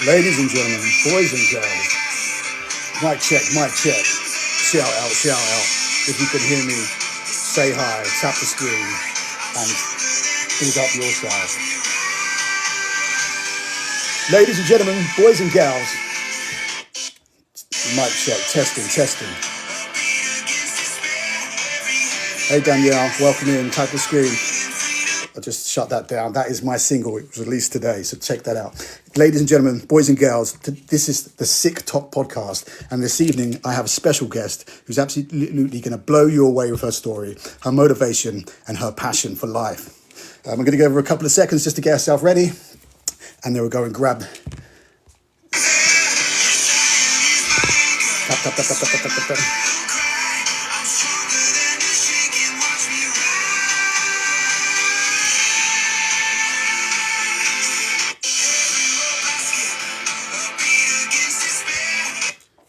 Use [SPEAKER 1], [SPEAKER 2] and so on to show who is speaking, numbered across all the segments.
[SPEAKER 1] Ladies and gentlemen, boys and girls, mic check, mic check. Shout out, shout out. If you can hear me, say hi, tap the screen, and big up yourself. Ladies and gentlemen, boys and girls, mic check, testing, testing. Hey Danielle, welcome in, tap the screen. I just shut that down. That is my single. It was released today, so check that out. Ladies and gentlemen, boys and girls, this is the Sicktok podcast. And this evening, I have a special guest who's absolutely going to blow you away with her story, her motivation, and her passion for life. We're going to go over a couple of seconds just to get ourselves ready. And then we'll go and grab... Tap, tap, tap, tap, tap, tap, tap, tap.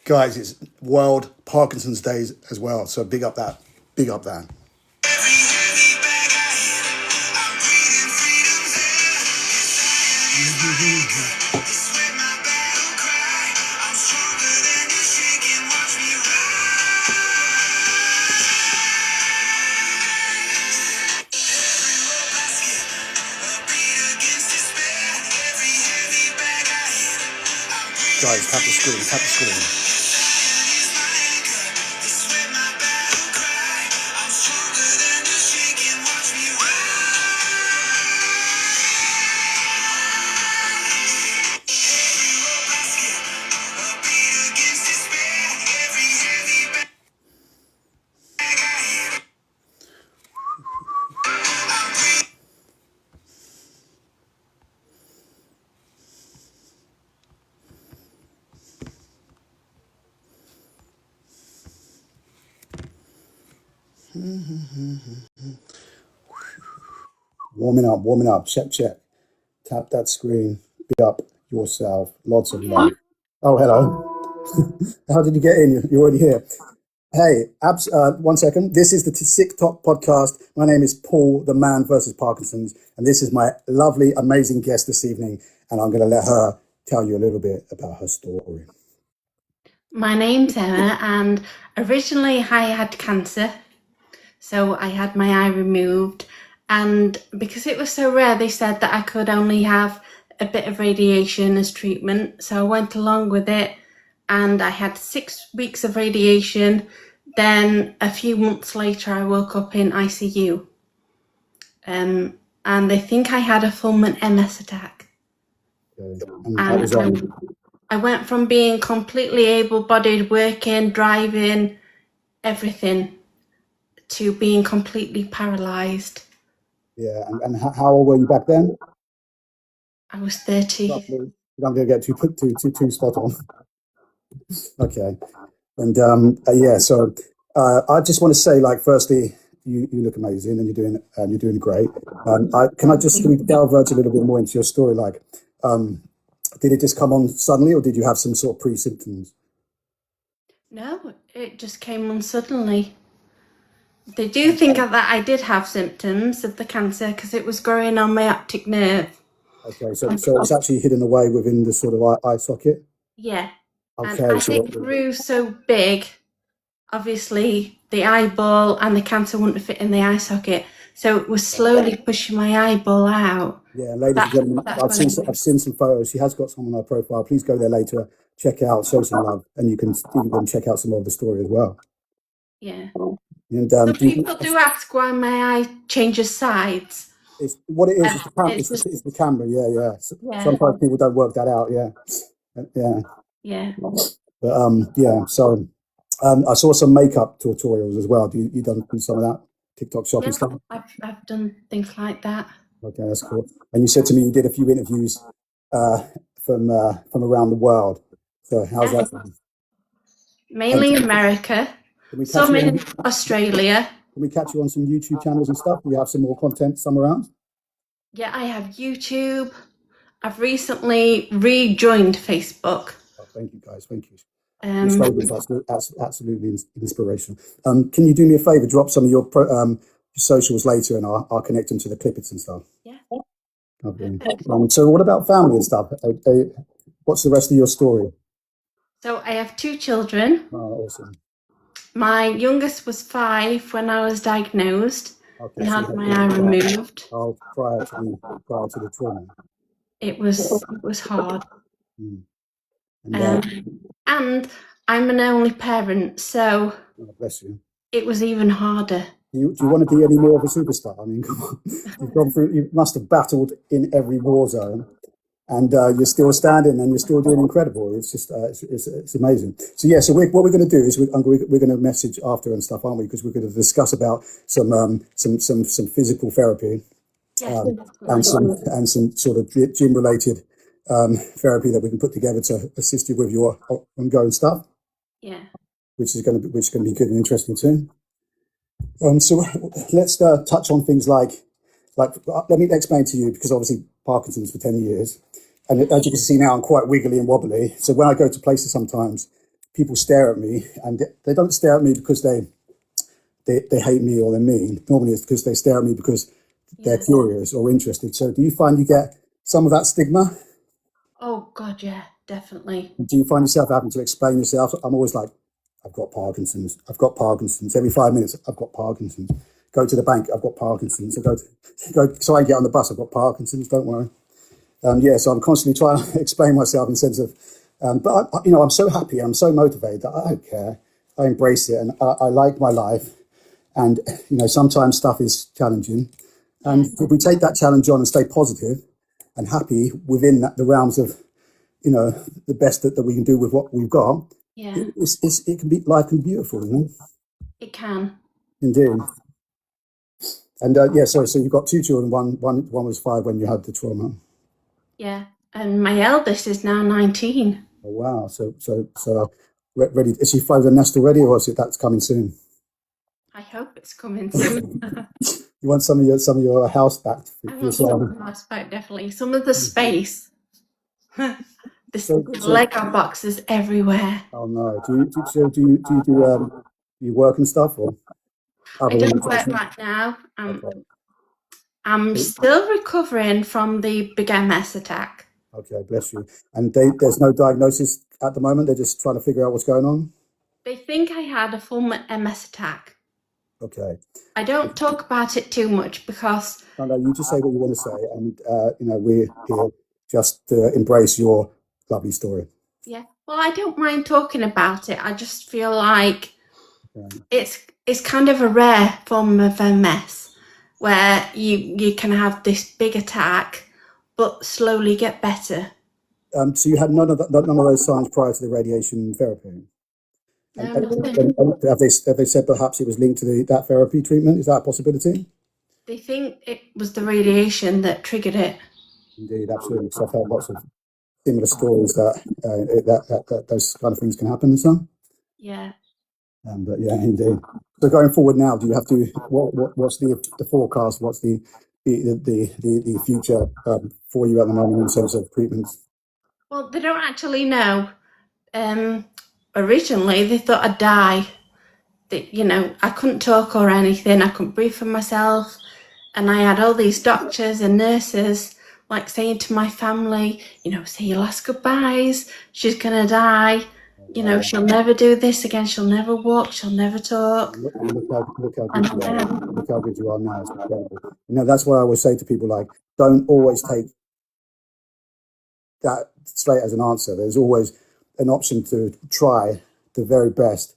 [SPEAKER 1] Guys, it's World Parkinson's Day as well, so big up that, big up that. Guys, tap the screen, tap the screen. Warming up, check, check. Tap that screen, big up yourself, lots of love. Oh, hello. How did you get in? You're already here. Hey, 1 second. This is the Sicktok podcast. My name is Paul, the man versus Parkinson's, and this is my lovely, amazing guest this evening, and I'm going to let her tell you a little bit about her story.
[SPEAKER 2] My name's Emma, and originally I had cancer. So I had my eye removed, and because it was so rare, they said that I could only have a bit of radiation as treatment. So I went along with it, and I had 6 weeks of radiation. Then a few months later, I woke up in ICU. And they think I had a fulminant MS attack. And I went from being completely able-bodied, working, driving, everything, to being completely paralyzed.
[SPEAKER 1] Yeah, and how old were you back then?
[SPEAKER 2] I was 30.
[SPEAKER 1] I'm going to get too spot on. Okay, and yeah, so I just want to say, like, firstly, you look amazing, and you're doing great. Can we delve a little bit more into your story? Like, did it just come on suddenly, or did you have some sort of pre-symptoms?
[SPEAKER 2] No, it just came on suddenly. They do think that I did have symptoms of the cancer because it was growing on my optic nerve.
[SPEAKER 1] Okay, so it's actually hidden away within the sort of eye socket?
[SPEAKER 2] Yeah.
[SPEAKER 1] Okay.
[SPEAKER 2] And as it grew so big, obviously the eyeball and the cancer wouldn't fit in the eye socket. So it was slowly pushing my eyeball out.
[SPEAKER 1] Yeah, ladies and gentlemen, I've seen some photos. She has got some on her profile. Please go there later, check out, show some love, and you can check out some more of the story as well.
[SPEAKER 2] Yeah.
[SPEAKER 1] And
[SPEAKER 2] people do ask why my eye changes sides.
[SPEAKER 1] It's what it is. It's the camera. Yeah. Sometimes people don't work that out. Yeah. But yeah. So I saw some makeup tutorials as well. You done some of that TikTok shop and stuff?
[SPEAKER 2] I've done things like that.
[SPEAKER 1] Okay, that's cool. And you said to me you did a few interviews from around the world. So how's that?
[SPEAKER 2] Mainly America. Some in Australia.
[SPEAKER 1] Can we catch you on some YouTube channels and stuff? Do you have some more content somewhere around?
[SPEAKER 2] Yeah, I have YouTube. I've recently rejoined Facebook.
[SPEAKER 1] Oh, thank you, guys. Thank you. That's absolutely inspirational. Can you do me a favor? Drop some of your socials later, and I'll connect them to the clippets and stuff.
[SPEAKER 2] Yeah.
[SPEAKER 1] So what about family and stuff? What's the rest of your story?
[SPEAKER 2] So I have two children.
[SPEAKER 1] Oh, awesome.
[SPEAKER 2] My youngest was 5 when I was diagnosed
[SPEAKER 1] Okay,
[SPEAKER 2] and
[SPEAKER 1] so you
[SPEAKER 2] had
[SPEAKER 1] had
[SPEAKER 2] my
[SPEAKER 1] the
[SPEAKER 2] eye removed.
[SPEAKER 1] prior to the trauma.
[SPEAKER 2] It was hard.
[SPEAKER 1] Mm. And
[SPEAKER 2] And I'm an only parent, so
[SPEAKER 1] oh, bless you.
[SPEAKER 2] it was even harder.
[SPEAKER 1] Do you want to be any more of a superstar? I mean, come on. You've gone through. You must have battled in every war zone, and you're still standing, and you're still doing incredible. It's just it's amazing. So yeah. So what we're going to do is we're going to message after and stuff, aren't we? Because we're going to discuss about some physical therapy
[SPEAKER 2] Yes,
[SPEAKER 1] and some sort of gym related therapy that we can put together to assist you with your ongoing stuff,
[SPEAKER 2] yeah,
[SPEAKER 1] which is going to be good and interesting too. So let's touch on things like let me explain to you because obviously Parkinson's for 10 years, and as you can see now I'm quite wiggly and wobbly. So when I go to places sometimes, people stare at me, and they don't stare at me because they hate me or they're mean. Normally it's because they stare at me because they're
[SPEAKER 2] yeah.
[SPEAKER 1] curious or interested. So do you find you get some of that stigma?
[SPEAKER 2] Oh God, yeah, definitely.
[SPEAKER 1] Do you find yourself having to explain yourself? I'm always like, I've got Parkinson's. I've got Parkinson's. Every 5 minutes, I've got Parkinson's. Go to the bank, I've got Parkinson's. So I get on the bus, I've got Parkinson's. Don't worry. Yeah, so I'm constantly trying to explain myself in the sense of, but I'm so happy, I'm so motivated that I don't care. I embrace it, and I like my life. And sometimes stuff is challenging, and
[SPEAKER 2] Yeah,
[SPEAKER 1] if we take that challenge on and stay positive and happy within the realms of the best that we can do with what we've got,
[SPEAKER 2] yeah,
[SPEAKER 1] it can be life can be beautiful,
[SPEAKER 2] it can.
[SPEAKER 1] indeed. And yeah, sorry. So you've got two children. One was 5 when you had the trauma.
[SPEAKER 2] Yeah, and my eldest is now 19.
[SPEAKER 1] Oh wow. So ready? Is she flown the nest already, or is it that's coming soon?
[SPEAKER 2] I hope it's coming soon.
[SPEAKER 1] You want some of your house back for
[SPEAKER 2] I want
[SPEAKER 1] yourself?
[SPEAKER 2] some house back, definitely. Some of the space. This
[SPEAKER 1] So
[SPEAKER 2] Lego boxes everywhere.
[SPEAKER 1] oh no. Do you work and stuff or
[SPEAKER 2] I
[SPEAKER 1] other
[SPEAKER 2] don't work
[SPEAKER 1] limitations?
[SPEAKER 2] right now.
[SPEAKER 1] Okay.
[SPEAKER 2] I'm still recovering from the big MS attack.
[SPEAKER 1] Okay. Bless you. And there's no diagnosis at the moment. They're just trying to figure out what's going on.
[SPEAKER 2] They think I had a full MS attack.
[SPEAKER 1] Okay.
[SPEAKER 2] I don't talk about it too much because,
[SPEAKER 1] No, you just say what you want to say, and we're here just to embrace your lovely story.
[SPEAKER 2] yeah, well, I don't mind talking about it. I just feel like
[SPEAKER 1] Okay.
[SPEAKER 2] it's kind of a rare form of MS where you can have this big attack but slowly get better.
[SPEAKER 1] So you had none of those signs prior to the radiation therapy,
[SPEAKER 2] No, nothing.
[SPEAKER 1] and have they said perhaps it was linked to that therapy treatment? Is that a possibility?
[SPEAKER 2] They think it was the radiation that triggered it.
[SPEAKER 1] Indeed, absolutely. Because I've heard lots of similar stories that those kind of things can happen and so.
[SPEAKER 2] Yeah.
[SPEAKER 1] But yeah, indeed. So going forward now, do you have to what's the forecast? What's the future for you at the moment in terms of treatments?
[SPEAKER 2] Well, they don't actually know. Um, Originally, they thought I'd die. That I couldn't talk or anything. I couldn't breathe for myself, and I had all these doctors and nurses like saying to my family, say your last goodbyes. She's gonna die. She'll never do this again. She'll never walk. She'll never talk.
[SPEAKER 1] Look how
[SPEAKER 2] And
[SPEAKER 1] good you are. Look how good you are now. It's incredible. That's why I always say to people like, don't always take that straight as an answer. There's always an option to try the very best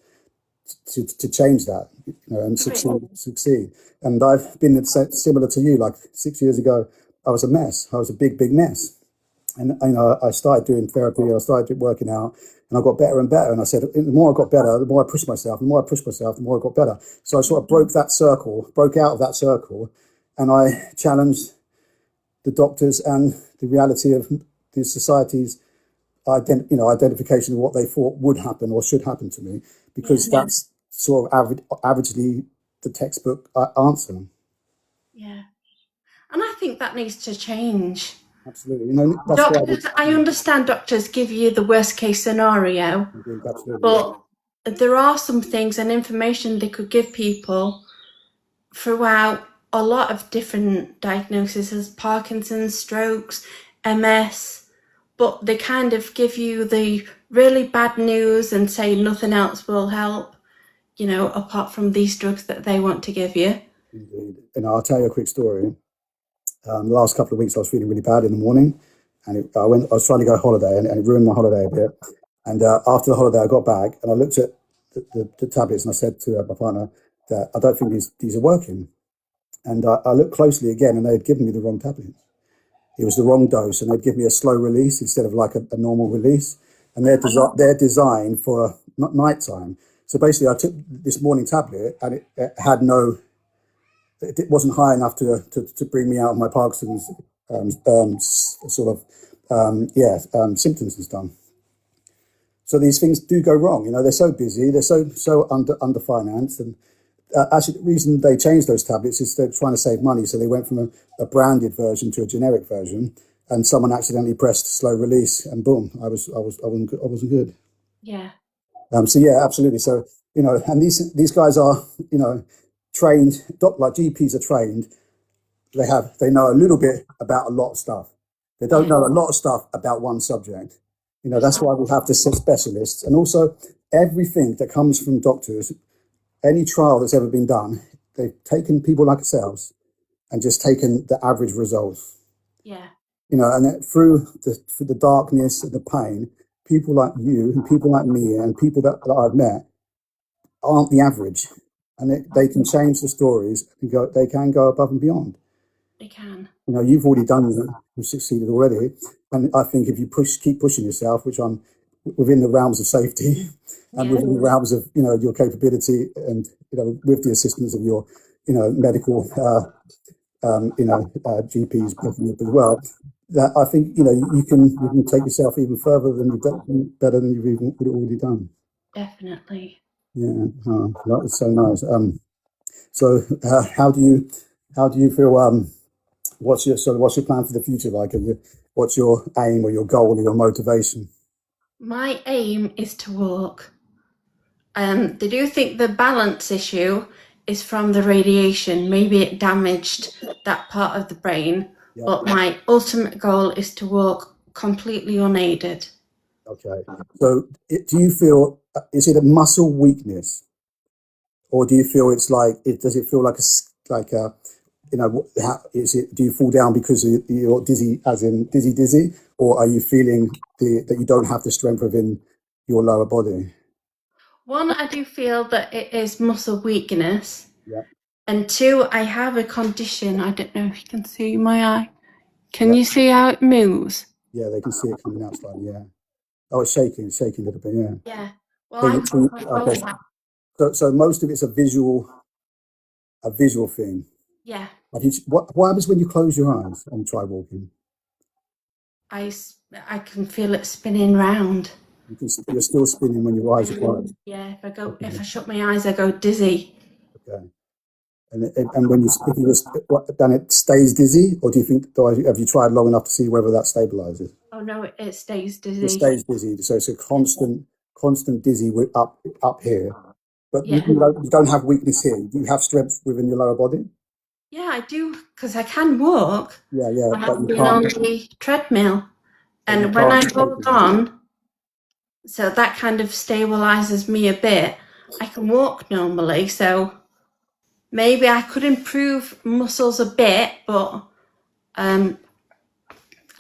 [SPEAKER 1] to change that, and succeed. And I've been similar to you. Like 6 years ago, I was a mess. I was a big mess. And I started doing therapy. I started working out, and I got better and better. And I said, the more I got better, the more I pushed myself. The more I pushed myself, the more I got better. So I sort of broke out of that circle, and I challenged the doctors and the reality of the society's identification of what they thought would happen or should happen to me, because that's sort of averagely the textbook answer.
[SPEAKER 2] yeah, and I think that needs to change.
[SPEAKER 1] Absolutely. That's why
[SPEAKER 2] I understand doctors give you the worst case scenario,
[SPEAKER 1] absolutely.
[SPEAKER 2] but there are some things and information they could give people throughout a lot of different diagnoses as Parkinson's, strokes, MS, but they kind of give you the really bad news and say nothing else will help, apart from these drugs that they want to give you.
[SPEAKER 1] Indeed. And I'll tell you a quick story. The last couple of weeks, I was feeling really bad in the morning, and I was trying to go on holiday, and it ruined my holiday a bit. And after the holiday, I got back and I looked at the tablets, and I said to my partner that I don't think these are working. And I looked closely again, and they had given me the wrong tablets. It was the wrong dose, and they'd give me a slow release instead of like a normal release. And they're designed for nighttime. So basically, I took this morning tablet, and it had no. It wasn't high enough to bring me out of my Parkinson's symptoms and stuff. So these things do go wrong. They're so busy, they're so underfinanced, and actually the reason they changed those tablets is they're trying to save money. So they went from a branded version to a generic version, and someone accidentally pressed slow release, and boom, I wasn't good.
[SPEAKER 2] Yeah.
[SPEAKER 1] So yeah, absolutely. So and these guys are trained, like GPs are trained. They know a little bit about a lot of stuff. They don't know a lot of stuff about one subject. That's why we have the specialists, and also everything that comes from doctors. Any trial that's ever been done, they've taken people like ourselves and just taken the average results.
[SPEAKER 2] Yeah.
[SPEAKER 1] And through the darkness and the pain, people like you and people like me and people that I've met aren't the average, and they can change the stories and they can go above and beyond.
[SPEAKER 2] They can.
[SPEAKER 1] You've already done it. You've succeeded already, and I think if you keep pushing yourself, which I'm within the realms of safety and within the realms of your capability, and with the assistance of your medical GPs backing up as well, that I think you can take yourself even further than you've done, better than you've already done.
[SPEAKER 2] Definitely.
[SPEAKER 1] Yeah, that was so nice. So how do you feel? What's your plan for the future like? What's your aim or your goal or your motivation?
[SPEAKER 2] My aim is to walk. They do think the balance issue is from the radiation. Maybe it damaged that part of the brain, but my ultimate goal is to walk completely unaided.
[SPEAKER 1] Okay. So do you feel, is it a muscle weakness, or do you feel it's like, does it feel like do you fall down because you're dizzy, as in dizzy, or are you feeling that you don't have the strength within your lower body?
[SPEAKER 2] One, I do feel that it is muscle weakness.
[SPEAKER 1] Yeah.
[SPEAKER 2] And two, I have a condition. I don't know if you can see my eye. Can you see how it moves?
[SPEAKER 1] Yeah, they can see it coming out slightly, yeah. Oh, it's shaking a little bit, yeah.
[SPEAKER 2] Yeah. Well,
[SPEAKER 1] Okay. So most of it's a visual thing.
[SPEAKER 2] Yeah.
[SPEAKER 1] What happens when you close your eyes and try walking?
[SPEAKER 2] I can feel it spinning round.
[SPEAKER 1] You're still spinning when your eyes are closed.
[SPEAKER 2] Yeah, if I shut my eyes, I go dizzy.
[SPEAKER 1] Okay. And when then it stays dizzy, or do you think, have you tried long enough to see whether that stabilizes?
[SPEAKER 2] Oh no, it stays dizzy.
[SPEAKER 1] It stays dizzy, so it's a constant dizzy up here. But you don't have weakness here. Do you have strength within your lower body?
[SPEAKER 2] Yeah, I do, because I can walk.
[SPEAKER 1] Yeah.
[SPEAKER 2] I've been on the treadmill, and when I hold on, so that kind of stabilizes me a bit. I can walk normally, so maybe I could improve muscles a bit, but I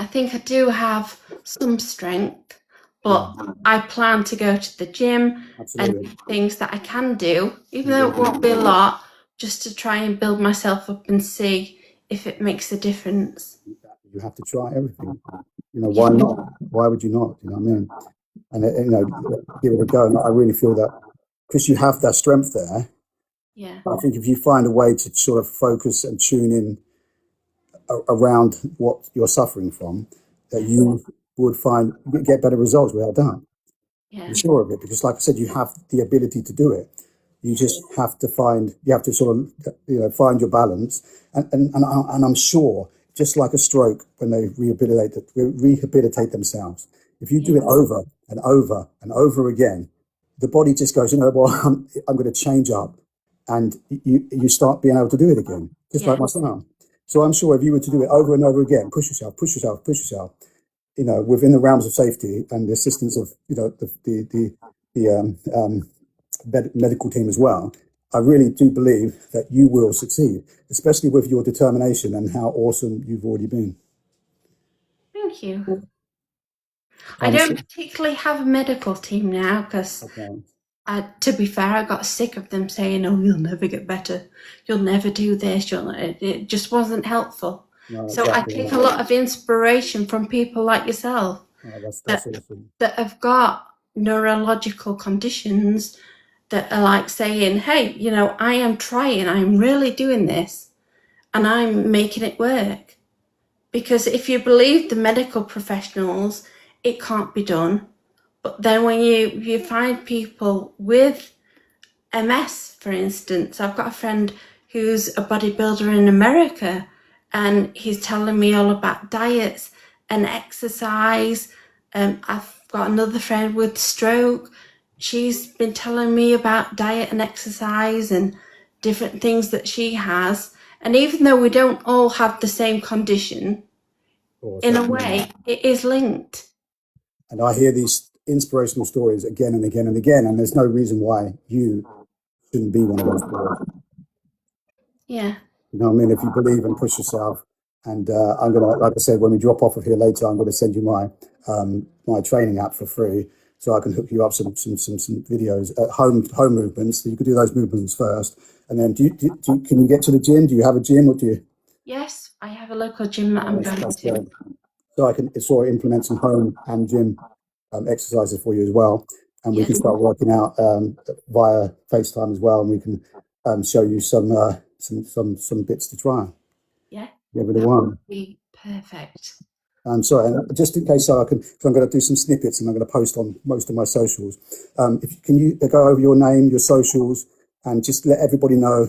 [SPEAKER 2] think I do have some strength. But I plan to go to the gym and things that I can do, even though it won't be a lot, just to try and build myself up and see if it makes a difference.
[SPEAKER 1] You have to try everything. Why not? Why would you not? You know what I mean? And give it a go. And I really feel that because you have that strength there.
[SPEAKER 2] Yeah.
[SPEAKER 1] I think if you find a way to sort of focus and tune in around what you're suffering from, that you would get better results without doubt.
[SPEAKER 2] Yeah.
[SPEAKER 1] I'm sure of it, because like I said, you have the ability to do it. You just have to sort of find your balance, and I'm sure, just like a stroke, when they rehabilitate themselves, if you do it over and over and over again, the body just goes, well, I'm going to change up, and you start being able to do it again, just like myself. So I'm sure if you were to do it over and over again, push yourself, within the realms of safety and the assistance of, the medical team as well, I really do believe that you will succeed, especially with your determination and how awesome you've already been.
[SPEAKER 2] Thank you. I don't particularly have a medical team now because, to be fair, I got sick of them saying, "Oh, you'll never get better. You'll never do this." It just wasn't helpful.
[SPEAKER 1] No,
[SPEAKER 2] so I take a lot of inspiration from people like yourself
[SPEAKER 1] that's
[SPEAKER 2] that,
[SPEAKER 1] awesome.
[SPEAKER 2] that have got neurological conditions that are like saying, "Hey, I am trying. I'm really doing this, and I'm making it work." Because if you believe the medical professionals, it can't be done. But then when you find people with MS, for instance, I've got a friend who's a bodybuilder in America, and he's telling me all about diets and exercise. I've got another friend with stroke. She's been telling me about diet and exercise and different things that she has. And even though we don't all have the same condition, in a way, it is linked.
[SPEAKER 1] And I hear these inspirational stories again and again and again, and there's no reason why you shouldn't be one of those stories.
[SPEAKER 2] Yeah.
[SPEAKER 1] You know what I mean? If you believe and push yourself, and I'm gonna, like I said, when we drop off of here later, I'm gonna send you my training app for free, so I can hook you up some videos at home movements. So you could do those movements first, and then can you get to the gym? Do you have a gym, or do you?
[SPEAKER 2] Yes, I have a local gym that I'm going to.
[SPEAKER 1] So I can sort of implement some home and gym exercises for you as well, and we can start working out via FaceTime as well, and we can show you some bits to try.
[SPEAKER 2] Yeah,
[SPEAKER 1] give it a one.
[SPEAKER 2] Be perfect.
[SPEAKER 1] I'm sorry, and just in case I'm going to do some snippets, and I'm going to post on most of my socials. Can you go over your name, your socials, and just let everybody know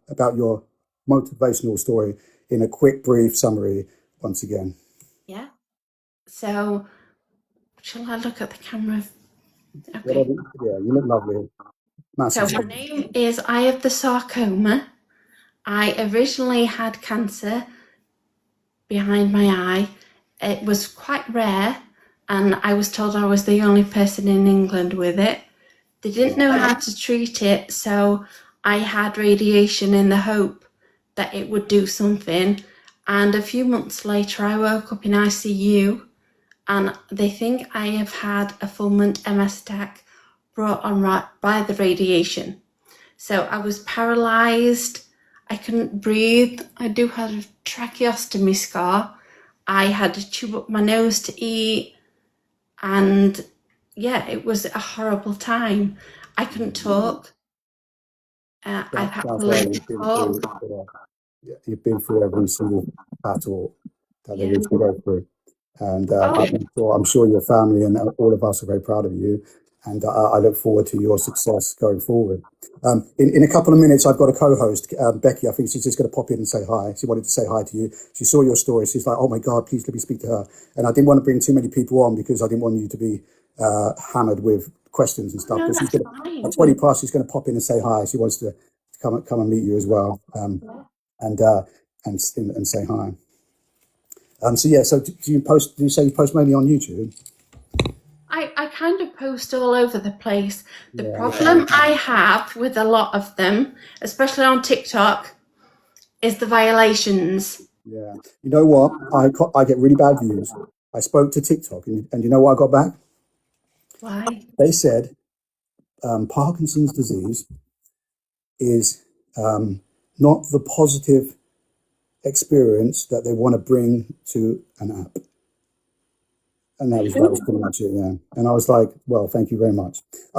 [SPEAKER 1] about your motivational story in a quick, brief summary once again.
[SPEAKER 2] Yeah. So, shall I look at the camera?
[SPEAKER 1] Okay. Yeah, you look lovely. Massive.
[SPEAKER 2] So my name is I have the sarcoma. I originally had cancer behind my eye. It was quite rare, and I was told I was the only person in England with it. They didn't know how to treat it, so I had radiation in the hope that it would do something. And a few months later, I woke up in ICU, and they think I have had a fulminant MS attack brought on by the radiation. So I was paralysed. I couldn't breathe. I do have a tracheostomy scar. I had to tube up my nose to eat. And yeah, it was a horrible time. I couldn't talk. I've had to learn to talk.
[SPEAKER 1] You've been through every single battle that there is to go through. And I'm sure your family and all of us are very proud of you. And I look forward to your success going forward. In a couple of minutes, I've got a co-host, Becky. I think she's just going to pop in and say hi. She wanted to say hi to you. She saw your story. She's like, "Oh my God, please let me speak to her." And I didn't want to bring too many people on because I didn't want you to be hammered with questions and stuff.
[SPEAKER 2] No,
[SPEAKER 1] but she's gonna, at 20 past, she's going to pop in and say hi. She wants to come and meet you as well, and say hi. So yeah, so do you post? Do you say you post mainly on YouTube?
[SPEAKER 2] I kind of post all over the place. The problem I have with a lot of them, especially on TikTok, is the violations.
[SPEAKER 1] Yeah. You know what? I get really bad views. I spoke to TikTok, and you know what I got back?
[SPEAKER 2] Why?
[SPEAKER 1] They said Parkinson's disease is not the positive experience that they want to bring to an app. And that was pretty much it, yeah. And I was like, well, thank you very much.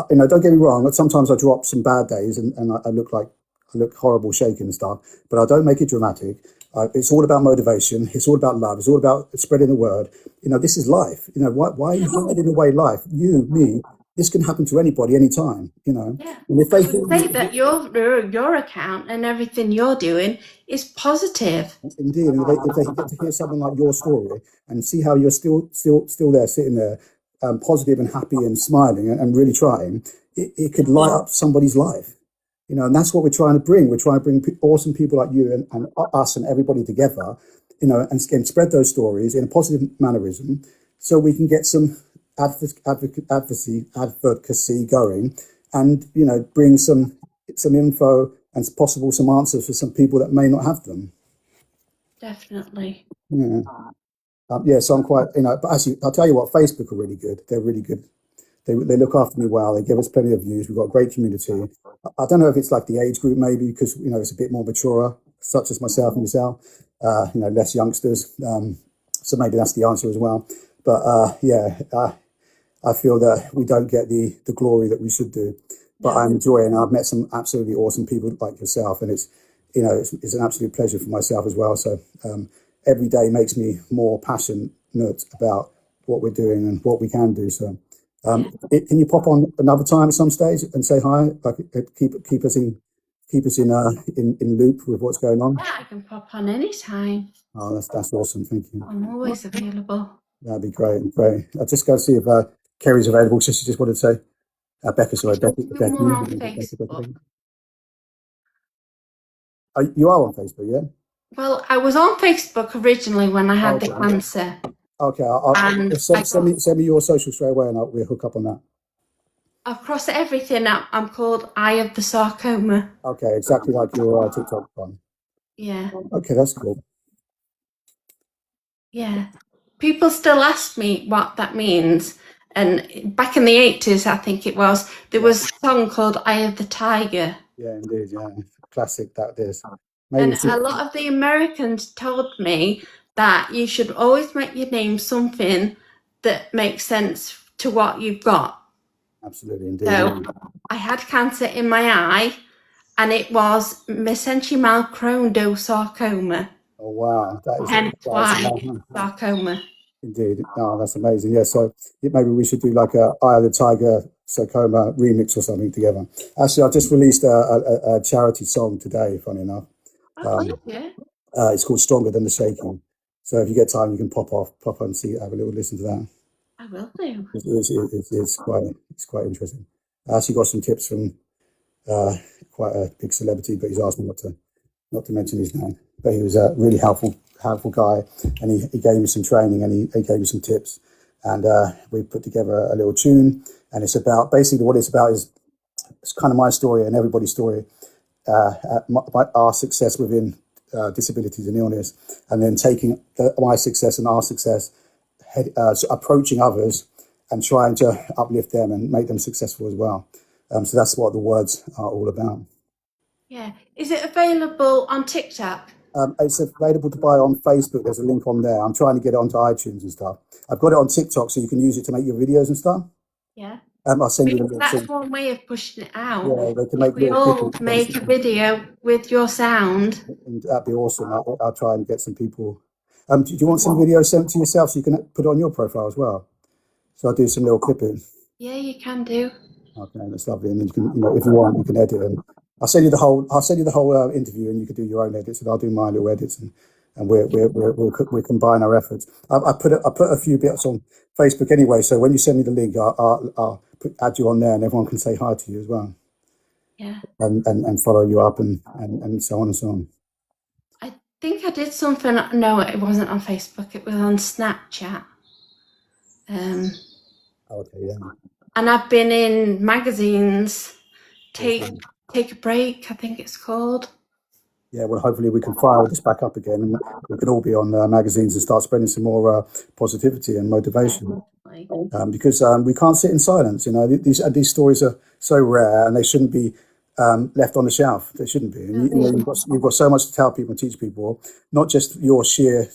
[SPEAKER 1] Don't get me wrong. Sometimes I drop some bad days and I look horrible shaking and stuff, but I don't make it dramatic. It's all about motivation. It's all about love. It's all about spreading the word. This is life. Why are you hiding away life? You, me, this can happen to anybody, anytime,
[SPEAKER 2] Yeah.
[SPEAKER 1] And if they
[SPEAKER 2] say that your account and everything you're doing is positive.
[SPEAKER 1] Indeed, and if they get to hear something like your story and see how you're still there, sitting there, positive and happy and smiling and really trying, it could light up somebody's life. And that's what we're trying to bring. We're trying to bring awesome people like you and us and everybody together, and spread those stories in a positive mannerism, so we can get some advocacy going, and bring some info and possible some answers for some people that may not have them.
[SPEAKER 2] Definitely.
[SPEAKER 1] Yeah. Yeah, so I'm quite, but actually, I'll tell you what, Facebook are really good. They're really good. They look after me well. They give us plenty of views. We've got a great community. I don't know if it's like the age group, maybe, because, it's a bit more mature, such as myself and yourself, less youngsters. So maybe that's the answer as well. But yeah, I feel that we don't get the glory that we should do. But
[SPEAKER 2] No.
[SPEAKER 1] I'm enjoying. I've met some absolutely awesome people like yourself, and it's an absolute pleasure for myself as well. So every day makes me more passionate about what we're doing and what we can do. So can you pop on another time at some stage and say hi? Like keep us in loop with what's going on.
[SPEAKER 2] Yeah, I can pop on anytime.
[SPEAKER 1] Oh, that's awesome. Thank you.
[SPEAKER 2] I'm always available.
[SPEAKER 1] That'd be great. Great. I'll just go see if Kerry's available. So she just wanted to say, Becca, sorry, Becky.
[SPEAKER 2] You're more on
[SPEAKER 1] Becky.
[SPEAKER 2] Facebook.
[SPEAKER 1] You are on Facebook, yeah?
[SPEAKER 2] Well, I was on Facebook originally when I had the
[SPEAKER 1] Okay.
[SPEAKER 2] cancer.
[SPEAKER 1] Okay,
[SPEAKER 2] And
[SPEAKER 1] send me your social straight away, and we'll hook up on that.
[SPEAKER 2] across everything, I'm called Eye of the Sarcoma.
[SPEAKER 1] Okay, exactly like your TikTok one.
[SPEAKER 2] Yeah.
[SPEAKER 1] Okay, that's cool.
[SPEAKER 2] Yeah. People still ask me what that means. And back in the 80s, I think it was, there was a song called Eye of the Tiger.
[SPEAKER 1] Yeah, indeed. Yeah, classic. That is.
[SPEAKER 2] And a lot of the Americans told me that you should always make your name something that makes sense to what you've got.
[SPEAKER 1] Absolutely, indeed.
[SPEAKER 2] So I had cancer in my eye, and it was mesenchymal chondrosarcoma.
[SPEAKER 1] Oh wow, that is
[SPEAKER 2] Hence why sarcoma.
[SPEAKER 1] indeed. Oh, that's amazing. Yeah, so maybe we should do like a Eye of the Tiger sarcoma remix or something together. Actually, I just released a charity song today. Funny enough.
[SPEAKER 2] Yeah.
[SPEAKER 1] It's called Stronger Than the Shaking. So if you get time, you can pop on and have a little listen to that.
[SPEAKER 2] I will do.
[SPEAKER 1] It's quite interesting. I actually got some tips from quite a big celebrity, but he's asked me not to mention his name. But he was a really helpful guy, and he gave me some training, and he gave me some tips, and we put together a little tune. And it's about, basically what it's about is, it's kind of my story and everybody's story, our success within disabilities and illness, and then taking my success and our success, approaching others and trying to uplift them and make them successful as well. So that's what the words are all about.
[SPEAKER 2] Yeah. Is it available on TikTok?
[SPEAKER 1] It's available to buy on Facebook. There's a link on there. I'm trying to get it onto iTunes and stuff. I've got it on TikTok, so you can use it to make your videos and stuff.
[SPEAKER 2] Yeah.
[SPEAKER 1] I'll send you the link.
[SPEAKER 2] That's one way of pushing it out.
[SPEAKER 1] Yeah, they can make
[SPEAKER 2] we all make a video with your sound.
[SPEAKER 1] And that'd be awesome. I'll try and get some people. Do you want some videos sent to yourself so you can put it on your profile as well? So I'll do some little clipping.
[SPEAKER 2] Yeah, you can do.
[SPEAKER 1] Okay, that's lovely. And then you can, if you want, you can edit them. I'll send you the whole interview, and you can do your own edits, and I'll do my little edits, and we'll combine our efforts. I put a few bits on Facebook anyway, so when you send me the link, I'll add you on there, and everyone can say hi to you as well.
[SPEAKER 2] Yeah.
[SPEAKER 1] And follow you up, and so on and so on.
[SPEAKER 2] I think I did something. No, it wasn't on Facebook. It was on Snapchat.
[SPEAKER 1] Okay, yeah.
[SPEAKER 2] And I've been in magazines. Take a break, I think it's called.
[SPEAKER 1] Yeah, well, hopefully we can fire this back up again, and we can all be on magazines and start spreading some more positivity and motivation. Because we can't sit in silence. These stories are so rare, and they shouldn't be left on the shelf. They shouldn't be. And you've got so much to tell people and teach people, not just your sheer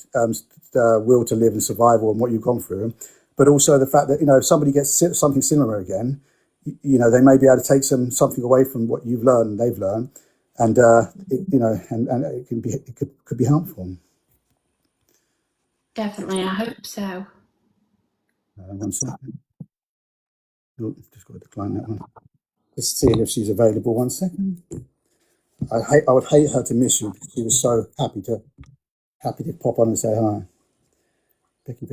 [SPEAKER 1] will to live and survival and what you've gone through, but also the fact that if somebody gets something similar again, they may be able to take something away from what you've learned and they've learned, and it could be helpful.
[SPEAKER 2] Definitely, I hope so.
[SPEAKER 1] 1 second. Oh, just got to decline that one. Just seeing if she's available. 1 second. I would hate her to miss you, because she was so happy to pop on and say hi. Becky.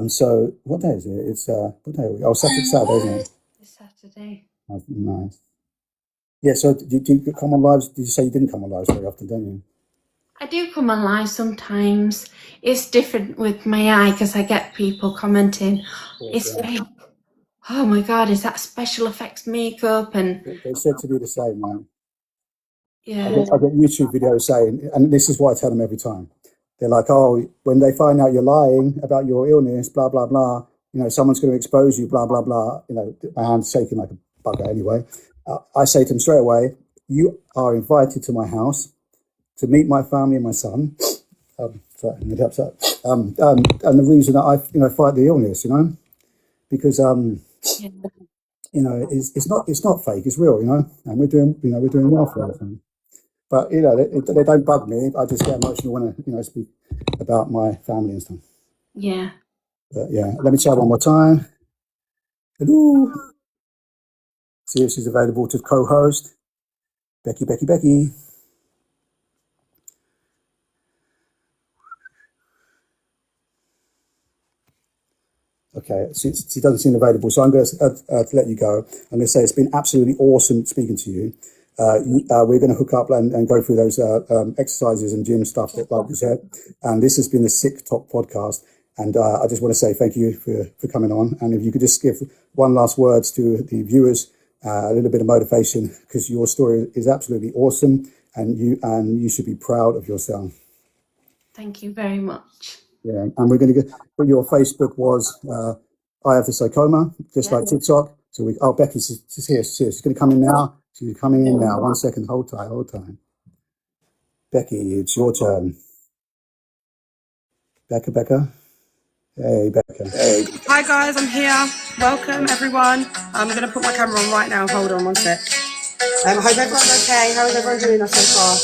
[SPEAKER 1] So what day is it? It's what day are we? Oh, Saturday, isn't it?
[SPEAKER 2] It's Saturday.
[SPEAKER 1] Oh, nice. Yeah. So did you come on lives? Did you say you didn't come on lives very often, don't you?
[SPEAKER 2] I do come on live sometimes. It's different with my eye because I get people commenting, it's fake. Oh my God, is that special effects makeup? And
[SPEAKER 1] They said to me the same, right?
[SPEAKER 2] yeah,
[SPEAKER 1] I get YouTube videos saying, and this is what I tell them every time. They're like, oh, when they find out you're lying about your illness, blah, blah, blah, someone's going to expose you, blah, blah, blah. My hand's shaking like a bugger anyway. I say to them straight away, you are invited to my house to meet my family and my son. Sorry, I'm really upset. And the reason that I, fight the illness, because,
[SPEAKER 2] yeah,
[SPEAKER 1] it's not fake, it's real, and we're doing well for it. But they don't bug me. I just get emotional when I speak about my family and stuff.
[SPEAKER 2] yeah.
[SPEAKER 1] But yeah, let me try one more time. Hello. See if she's available to co-host. Becky, Becky, Becky. Okay, she doesn't seem available, so I'm going to let you go. I'm going to say it's been absolutely awesome speaking to you. We're going to hook up and go through those exercises and gym stuff that like you said. And this has been the Sicktok podcast. And I just want to say thank you for coming on. And if you could just give one last words to the viewers, a little bit of motivation, because your story is absolutely awesome, and you should be proud of yourself.
[SPEAKER 2] Thank you very much.
[SPEAKER 1] Yeah, and we're going to get. But your Facebook was I have the sarcoma, just like TikTok. So Becky's here. She's going to come in now. She's coming in now. 1 second. Hold tight. Hold tight. Becky, it's your turn. Becca. Hey, Becca.
[SPEAKER 3] Hey. Hi guys, I'm here. Welcome everyone. I'm going to put my camera on right now. Hold on 1 sec. I hope everyone's okay. How is everyone doing so far?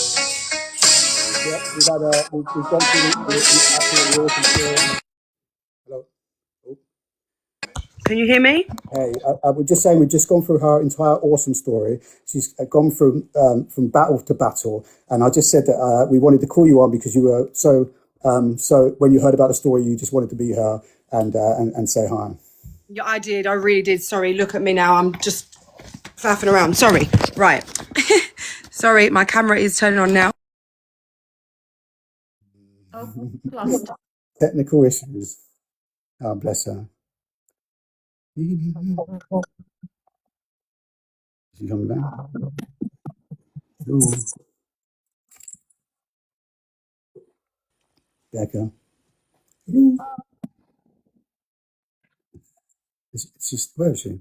[SPEAKER 1] Yeah, we've gone through the absolutely awesome story. Hello. Oh.
[SPEAKER 3] Can you hear me?
[SPEAKER 1] Hey, I was just saying we've just gone through her entire awesome story. She's gone from battle to battle, and I just said that we wanted to call you on because you were so when you heard about the story, you just wanted to be her and say hi.
[SPEAKER 3] Yeah, I did. I really did. Sorry, look at me now. I'm just faffing around. Sorry. Right. Sorry, my camera is turning on now.
[SPEAKER 2] Oh, lost.
[SPEAKER 1] Technical issues. Oh, bless her. Is she coming back? Ooh. Becca. Ooh. Where is she?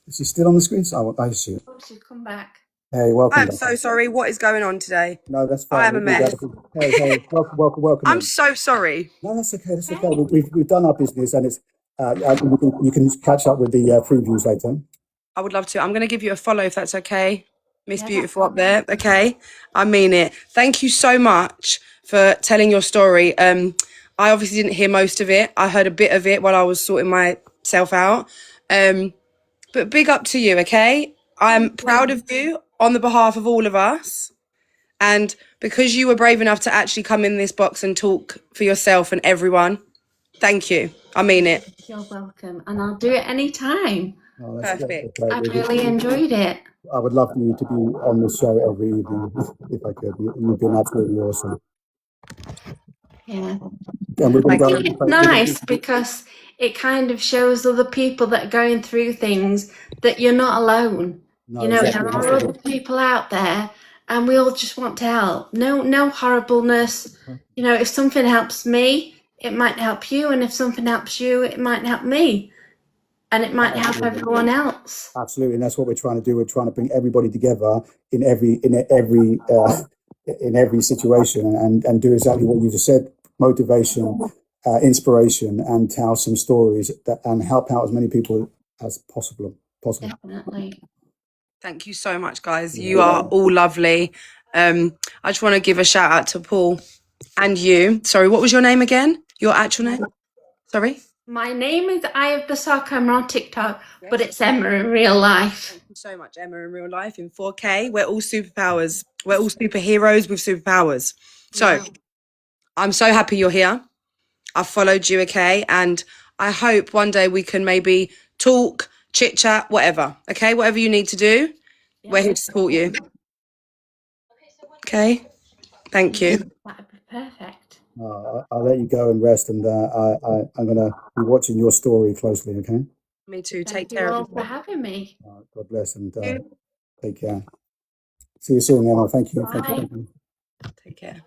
[SPEAKER 1] Is she still on the screen? Oh, I see it.
[SPEAKER 2] Oh, she's come back.
[SPEAKER 1] Hey, welcome.
[SPEAKER 3] I'm so sorry. What is going on today?
[SPEAKER 1] No, that's fine.
[SPEAKER 3] I am a mess.
[SPEAKER 1] Hey, welcome.
[SPEAKER 3] I'm so sorry.
[SPEAKER 1] No, that's okay. That's okay. We've done our business, and it's you can catch up with the previews later.
[SPEAKER 3] I would love to. I'm going to give you a follow if that's okay. Miss Beautiful up there. Okay. I mean it. Thank you so much for telling your story. I obviously didn't hear most of it. I heard a bit of it while I was sorting myself out. But big up to you, okay? I'm proud of you on the behalf of all of us. And because you were brave enough to actually come in this box and talk for yourself and everyone, thank you. I mean it.
[SPEAKER 2] You're welcome. And I'll do it anytime.
[SPEAKER 1] Oh,
[SPEAKER 3] Perfect.
[SPEAKER 2] I really enjoyed it.
[SPEAKER 1] I would love for you to be on the show every evening if I could. You've been absolutely awesome.
[SPEAKER 2] Yeah.
[SPEAKER 1] And we're going to go.
[SPEAKER 2] It's nice because it kind of shows other people that are going through things that you're not alone.
[SPEAKER 1] No,
[SPEAKER 2] There
[SPEAKER 1] exactly.
[SPEAKER 2] are other people out there, and we all just want to help. No horribleness. If something helps me, it might help you, and if something helps you, it might help me, and it might help everyone else.
[SPEAKER 1] Absolutely, and that's what we're trying to do. We're trying to bring everybody together in every situation, and do exactly what you just said: motivation, inspiration, and tell some stories and help out as many people as possible.
[SPEAKER 2] Definitely.
[SPEAKER 3] Thank you so much, guys. You are all lovely. I just want to give a shout out to Paul and you. Sorry, what was your name again? Your actual name? Sorry?
[SPEAKER 2] My name is I have the sarcoma on TikTok, but it's Emma in real life.
[SPEAKER 3] Thank you so much, Emma, in real life, in 4K. We're all superpowers. We're all superheroes with superpowers. So I'm so happy you're here. I've followed you, okay? And I hope one day we can maybe talk, chit chat, whatever. Okay, whatever you need to do, we're here to support you. Okay, thank you.
[SPEAKER 2] That'd perfect.
[SPEAKER 1] I'll let you go and rest, and I'm going to be watching your story closely, okay?
[SPEAKER 3] Me too.
[SPEAKER 2] Thank
[SPEAKER 3] Take
[SPEAKER 2] you
[SPEAKER 3] care of
[SPEAKER 2] all for
[SPEAKER 3] yourself.
[SPEAKER 2] having me.
[SPEAKER 1] God bless, and
[SPEAKER 3] You.
[SPEAKER 1] take care. See you soon, Emma. Thank you. Thank you.
[SPEAKER 2] Bye.
[SPEAKER 1] Thank you.
[SPEAKER 3] Take care.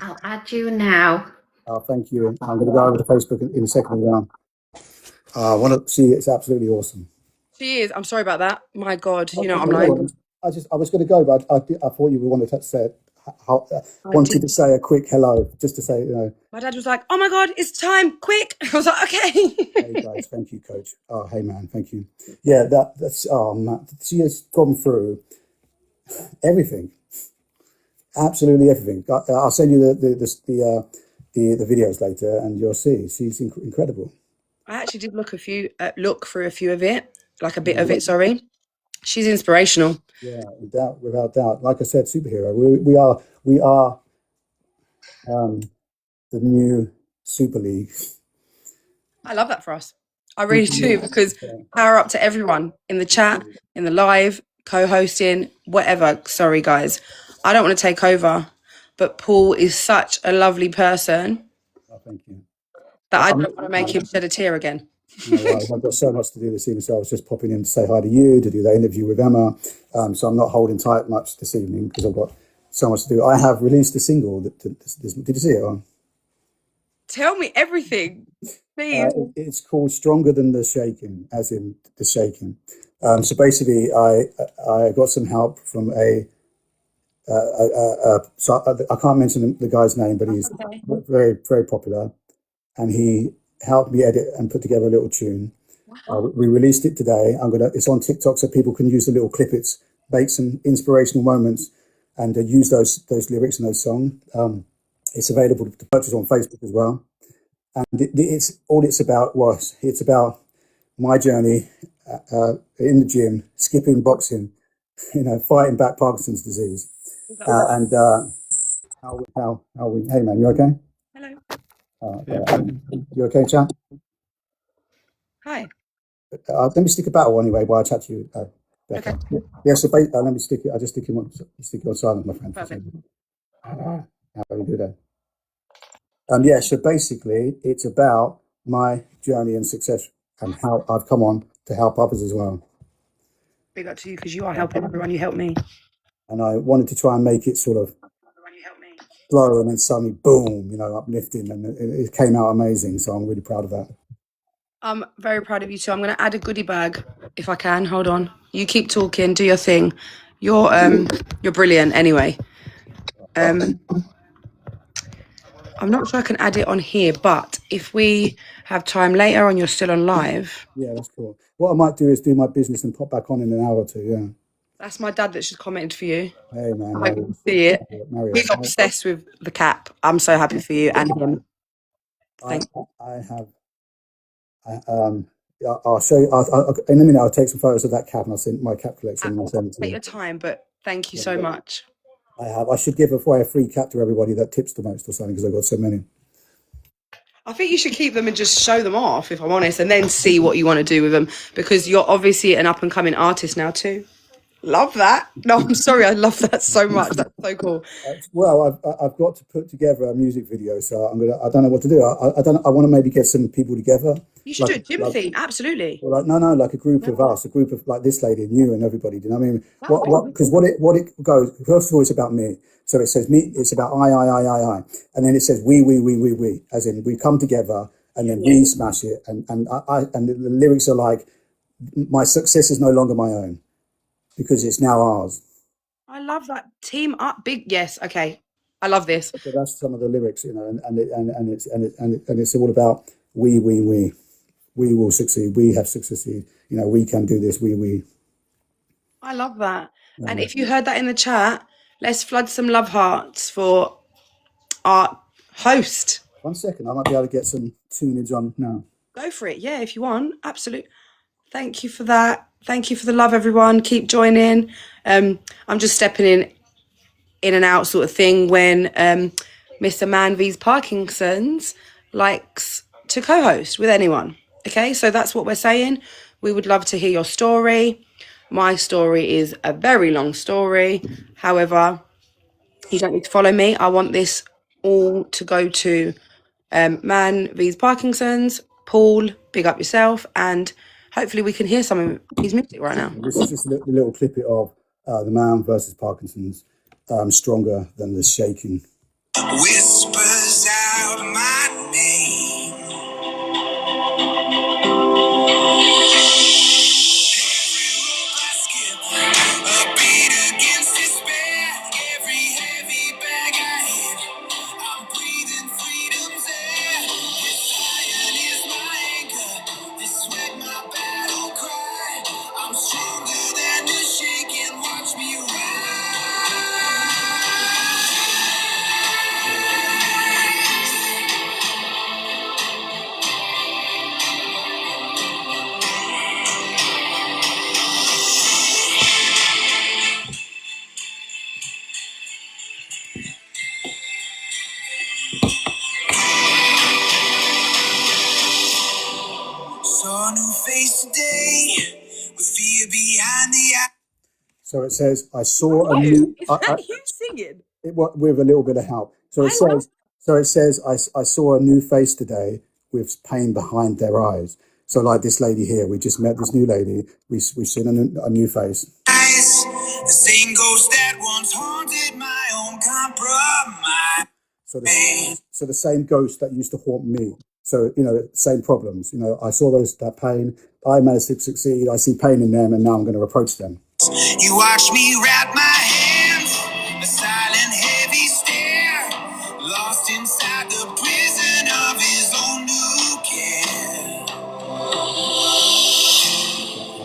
[SPEAKER 2] I'll add you now.
[SPEAKER 1] Thank you. I'm going to go over to Facebook in a second as well. I want to see. It's absolutely awesome.
[SPEAKER 3] She is. I'm sorry about that. My God, you know
[SPEAKER 1] Okay,
[SPEAKER 3] what I'm
[SPEAKER 1] no
[SPEAKER 3] like.
[SPEAKER 1] worries. I was going to go, but I thought you would want to say it.
[SPEAKER 3] I
[SPEAKER 1] Wanted
[SPEAKER 3] did.
[SPEAKER 1] to say a quick hello, just to say,
[SPEAKER 3] My dad was like, "Oh my God, it's time! Quick!" I was like, "Okay."
[SPEAKER 1] hey guys, thank you, coach. Oh, hey man, thank you. Yeah, that's oh man, she has gone through everything, absolutely everything. I'll send you the videos later, and you'll see. She's incredible.
[SPEAKER 3] I actually did look through a few of it, like a bit of it. Sorry, she's inspirational.
[SPEAKER 1] Yeah, without doubt. Like I said, superhero. We are the new Super League.
[SPEAKER 3] I love that for us. I really do because power up to everyone in the chat, in the live, co-hosting, whatever. Sorry, guys, I don't want to take over, but Paul is such a lovely person
[SPEAKER 1] Oh, thank you.
[SPEAKER 3] that I don't want to make him shed a tear again.
[SPEAKER 1] No worries. I've got so much to do this evening, so I was just popping in to say hi to you, to do that interview with Emma. So I'm not holding tight much this evening because I've got so much to do. I have released a single. Did you see it?
[SPEAKER 3] Tell me everything, please.
[SPEAKER 1] It's called "Stronger Than the Shaking," as in the shaking. So basically, I got some help from so I can't mention the guy's name, but he's
[SPEAKER 3] Okay.
[SPEAKER 1] very very popular, and he helped me edit and put together a little tune. We released it today. It's on TikTok, so people can use the little clippets, make some inspirational moments, and use those lyrics in those songs. It's available to purchase on Facebook as well. And it's about was it's about my journey in the gym, skipping, boxing, fighting back Parkinson's disease, and how we. Hey man, you okay?
[SPEAKER 3] Hello.
[SPEAKER 1] You okay, chap?
[SPEAKER 3] Hi.
[SPEAKER 1] Let me stick a battle anyway while I chat to you,
[SPEAKER 3] Okay.
[SPEAKER 1] Becca. Yeah, so let me stick it. I just stick it on silent, my friend.
[SPEAKER 3] Perfect.
[SPEAKER 1] How do we do that? Yeah, so basically, it's about my journey and success and how I've come on to help others as well.
[SPEAKER 3] Big up to you because you are helping everyone. You help me.
[SPEAKER 1] And I wanted to try and make it sort of flow and then suddenly, boom, uplifting. And it came out amazing. So I'm really proud of that.
[SPEAKER 3] I'm very proud of you too. I'm going to add a goodie bag if I can. Hold on. You keep talking. Do your thing. You're brilliant. Anyway, I'm not sure I can add it on here, but if we have time later and you're still on live,
[SPEAKER 1] Yeah, that's cool. What I might do is do my business and pop back on in an hour or two. Yeah.
[SPEAKER 3] that's my dad that just commented for you.
[SPEAKER 1] Hey, man.
[SPEAKER 3] I can see it.
[SPEAKER 1] Marius.
[SPEAKER 3] He's obsessed with the cap. I'm so happy for you and him.
[SPEAKER 1] I have. I'll show you. In a minute, I'll take some photos of that cap and I'll send my cap collection. And I'll send it to
[SPEAKER 3] Take
[SPEAKER 1] you.
[SPEAKER 3] your time, but thank you so much.
[SPEAKER 1] I have. I should give away a free cap to everybody that tips the most or something because I've got so many.
[SPEAKER 3] I think you should keep them and just show them off, if I'm honest, and then see what you want to do with them because you're obviously an up and coming artist now too. Love that. No, I'm sorry. I love that so much. That's so cool.
[SPEAKER 1] Well, I've got to put together a music video, so I don't know what to do. I don't. I want to maybe get some people together.
[SPEAKER 3] You should do a gym theme. Absolutely.
[SPEAKER 1] No, like a group of us, a group of like this lady and you and everybody. Do you know what I mean? Because what it goes. First of all, it's about me. So it says me. It's about I, and then it says we, as in we come together and then we smash it. And the lyrics are like, my success is no longer my own because it's now ours.
[SPEAKER 3] I love that. Team up. Big. Yes. Okay. I love this.
[SPEAKER 1] So that's some of the lyrics, and it's all about we will succeed. We have succeeded. We can do this. We.
[SPEAKER 3] I love that. And if you heard that in the chat, let's flood some love hearts for our host.
[SPEAKER 1] 1 second, I might be able to get some tunage on now.
[SPEAKER 3] Go for it. Yeah, if you want. Absolutely. Thank you for that. Thank you for the love, everyone. Keep joining. I'm just stepping in and out sort of thing when Mr. Manvy's Parkinson's likes to co-host with anyone. Okay, so that's what we're saying. We would love to hear your story. My story is a very long story. However, you don't need to follow me. I want this all to go to Man vs Parkinson's. Paul, big up yourself, and hopefully we can hear some of his music right now.
[SPEAKER 1] This is just a little clip of the Man versus Parkinson's, Stronger Than the Shaking.
[SPEAKER 4] Whispers out my name. Every rope I skip, a beat against despair. Every heavy bag I hit, I'm breathing freedom's air. This iron is my anchor, this sweat my battle cry. I'm stronger than the shaking, watch me rise. Saw a new face today, with fear behind the eye.
[SPEAKER 1] So it says, I saw a new...
[SPEAKER 3] Is that you singing?
[SPEAKER 1] With a little bit of help. So it says, I saw a new face today with pain behind their eyes. So like this lady here, we just met this new lady. We've seen a new face.
[SPEAKER 4] The same ghost that once haunted my own compromise.
[SPEAKER 1] So the same ghost that used to haunt me. So, same problems. I saw that pain. I managed to succeed. I see pain in them, and now I'm going to approach them.
[SPEAKER 4] You watch me wrap my hands, a silent, heavy stare, lost inside the prison of his own new care.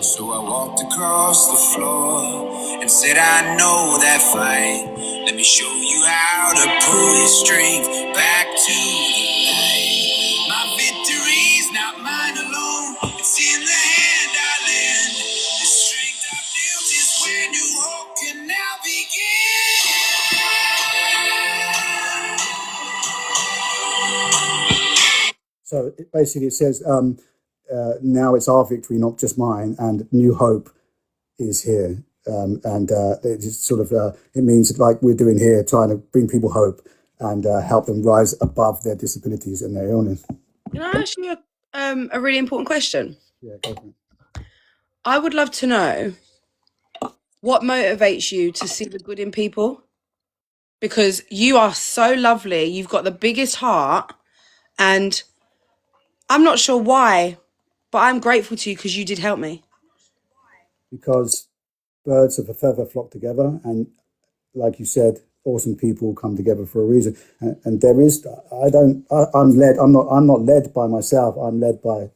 [SPEAKER 4] So I walked across the floor and said, I know that fight. Let me show you how to pull your strength back to the light. My victory's not mine alone, it's in the hand I lend. The strength I built is where new hope can now begin.
[SPEAKER 1] So basically it says, now it's our victory, not just mine, and new hope is here. It's sort of, it means like we're doing here, trying to bring people hope and help them rise above their disabilities and their illness.
[SPEAKER 3] Can I ask you a really important question?
[SPEAKER 1] Yeah, go for it.
[SPEAKER 3] I would love to know what motivates you to see the good in people, because you are so lovely. You've got the biggest heart, and I'm not sure why, but I'm grateful to you because you did help me.
[SPEAKER 1] Because birds of a feather flock together, and like you said, awesome people come together for a reason. And there is, I'm not led by myself. I'm led by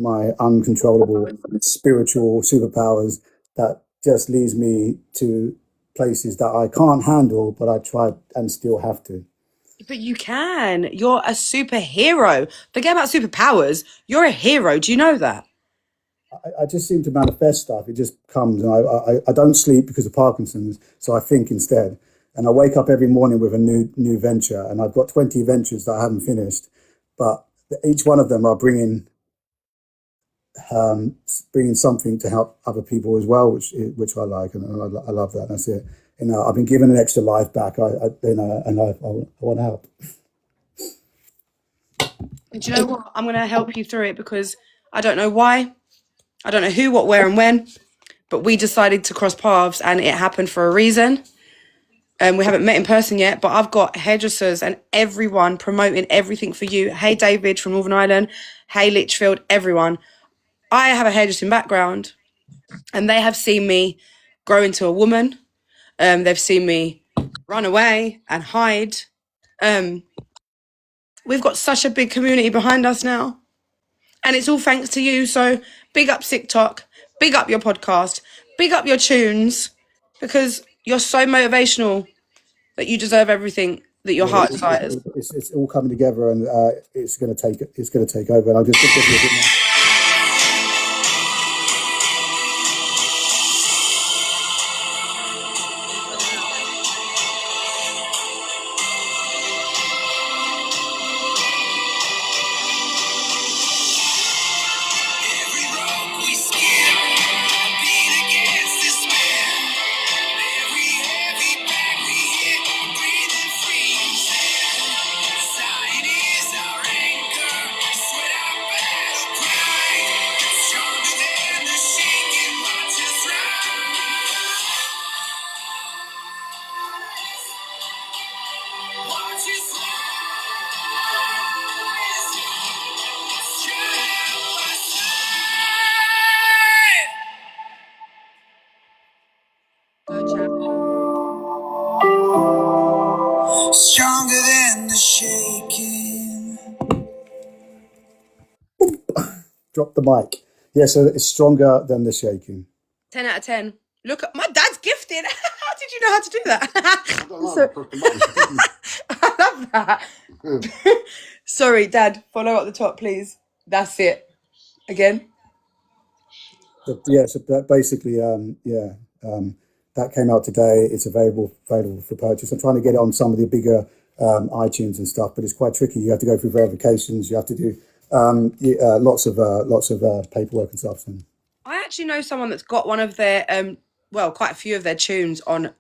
[SPEAKER 1] my uncontrollable spiritual superpowers that just leads me to places that I can't handle, but I try and still have to.
[SPEAKER 3] But you can. You're a superhero. Forget about superpowers. You're a hero. Do you know that?
[SPEAKER 1] I just seem to manifest stuff. It just comes, and I don't sleep because of Parkinson's, so I think instead. And I wake up every morning with a new venture, and I've got 20 ventures that I haven't finished, but each one of them are bringing something to help other people as well, which I like, and I love that. That's it. I've been given an extra life back. I want to help.
[SPEAKER 3] And do you know what? I'm going to help you through it, because I don't know why. I don't know who, what, where, and when, but we decided to cross paths, and it happened for a reason. We haven't met in person yet, but I've got hairdressers and everyone promoting everything for you. Hey, David from Northern Ireland. Hey, Litchfield, everyone. I have a hairdressing background, and they have seen me grow into a woman. They've seen me run away and hide. We've got such a big community behind us now, and it's all thanks to you. So big up Sicktok, big up your podcast, big up your tunes, because you're so motivational that you deserve everything that your heart desires.
[SPEAKER 1] It's all coming together, and it's going to take over. And I'll just give you a bit more. Drop the mic. Yeah, so it's stronger than the shaking.
[SPEAKER 3] 10 out of 10. Look, my dad's gifted. How did you know how to do that? I love that. Sorry, Dad, follow up the top, please. That's it. Again.
[SPEAKER 1] Yeah, so that basically, that came out today. It's available for purchase. I'm trying to get it on some of the bigger iTunes and stuff, but it's quite tricky. You have to go through verifications. You have to do lots of paperwork and stuff. So.
[SPEAKER 3] I actually know someone that's got one of their, quite a few of their tunes on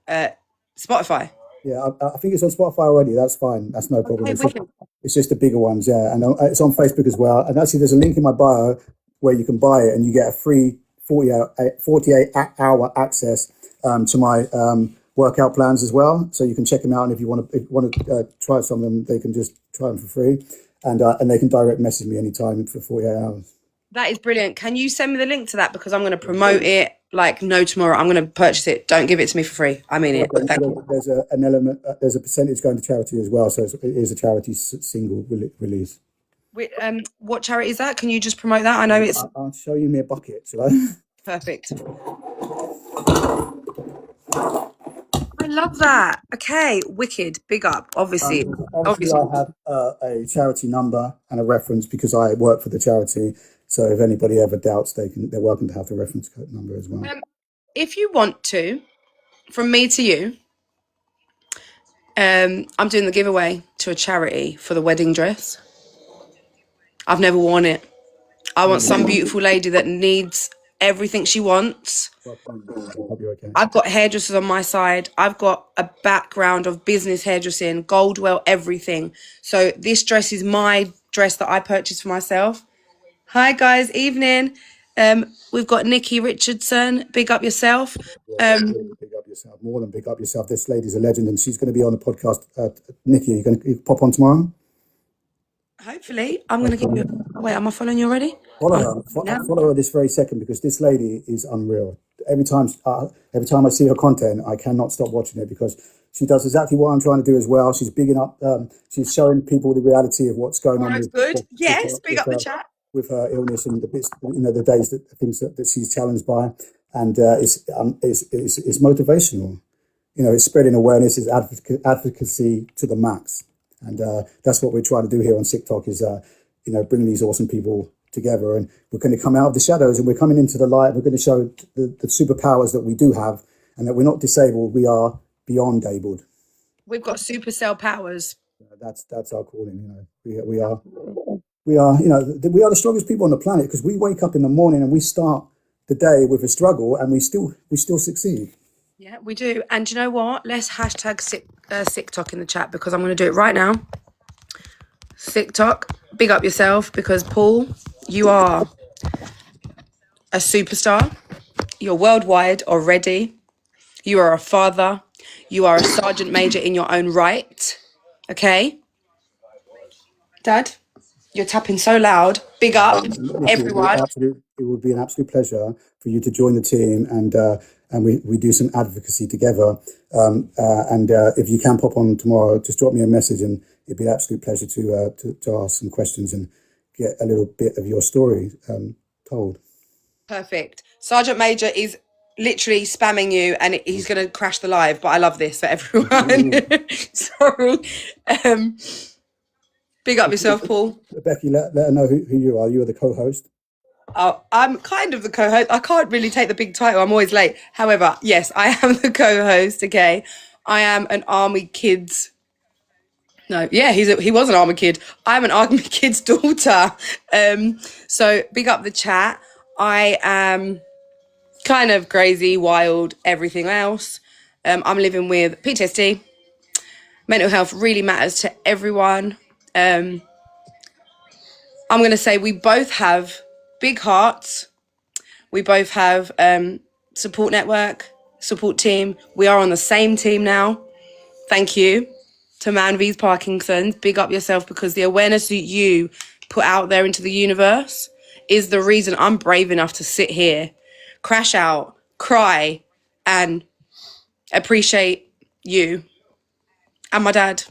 [SPEAKER 3] Spotify.
[SPEAKER 1] Yeah, I think it's on Spotify already. That's fine. That's no problem.
[SPEAKER 3] Okay,
[SPEAKER 1] It's just the bigger ones, yeah. And it's on Facebook as well. And actually, there's a link in my bio where you can buy it and you get a free 48-hour access to my workout plans as well. So you can check them out. And if you want to try some of them, they can just try them for free. And they can direct message me anytime for 48 hours.
[SPEAKER 3] That is brilliant. Can you send me the link to that? Because I'm going to promote it like no tomorrow. I'm going to purchase it. Don't give it to me for free. I mean it. Thank you.
[SPEAKER 1] There's an element, there's a percentage going to charity as well. So it is a charity single release.
[SPEAKER 3] What charity is that? Can you just promote that? I know it's...
[SPEAKER 1] I'll show you me a bucket, shall I?
[SPEAKER 3] Perfect. I love that. Okay, wicked. Big up, obviously.
[SPEAKER 1] Obviously, I have a charity number and a reference because I work for the charity. So if anybody ever doubts, they're welcome to have the reference code number as well.
[SPEAKER 3] If you want to, from me to you, I'm doing the giveaway to a charity for the wedding dress. I've never worn it. I want some beautiful lady that needs everything she wants. I've got hairdressers on my side. I've got a background of business hairdressing, Goldwell, everything. So this dress is my dress that I purchased for myself. Hi guys, evening. We've got Nikki Richardson. Big up yourself.
[SPEAKER 1] Big up yourself. More than big up yourself. This lady's a legend, and she's going to be on the podcast. Nikki, you going to pop on tomorrow?
[SPEAKER 3] Hopefully, I'm going to give you. Wait, am I following you already?
[SPEAKER 1] Follow her.
[SPEAKER 3] Yeah.
[SPEAKER 1] Follow her this very second because this lady is unreal. Every time I see her content, I cannot stop watching it because she does exactly what I'm trying to do as well. She's bigging up. She's showing people the reality of what's going on.
[SPEAKER 3] That's good. Yes, big up the chat.
[SPEAKER 1] With her illness and the bits, the days things that she's challenged by, and it's motivational. It's spreading awareness, it's advocacy to the max, and that's what we're trying to do here on Sicktok is bringing these awesome people together, and we're going to come out of the shadows and we're coming into the light. We're going to show the superpowers that we do have, and that we're not disabled. We are beyond abled.
[SPEAKER 3] We've got supercell powers.
[SPEAKER 1] That's our calling. We are. We are the strongest people on the planet because we wake up in the morning and we start the day with a struggle and we still succeed.
[SPEAKER 3] Yeah, we do. And you know what? Let's hashtag Sicktok in the chat because I'm going to do it right now. Sicktok, big up yourself because Paul, you are a superstar. You're worldwide already. You are a father. You are a sergeant major in your own right. Okay? Dad? You're tapping so loud. Big up, everyone.
[SPEAKER 1] It would be an absolute pleasure for you to join the team and we do some advocacy together. And if you can pop on tomorrow, just drop me a message and it'd be an absolute pleasure to ask some questions and get a little bit of your story told.
[SPEAKER 3] Perfect. Sergeant Major is literally spamming you and he's going to crash the live, but I love this for everyone. Sorry. Big up yourself, Paul.
[SPEAKER 1] Becky, let her know who you are. You are the co-host.
[SPEAKER 3] Oh, I'm kind of the co-host. I can't really take the big title. I'm always late. However, yes, I am the co-host, okay? I am an Army kid's... No, yeah, he was an Army kid. I'm an Army kid's daughter. So big up the chat. I am kind of crazy, wild, everything else. I'm living with PTSD. Mental health really matters to everyone. I'm going to say we both have big hearts. We both have support network, support team. We are on the same team now. Thank you to Man vs Parkinson's. Big up yourself because the awareness that you put out there into the universe is the reason I'm brave enough to sit here, crash out, cry, and appreciate you and my dad.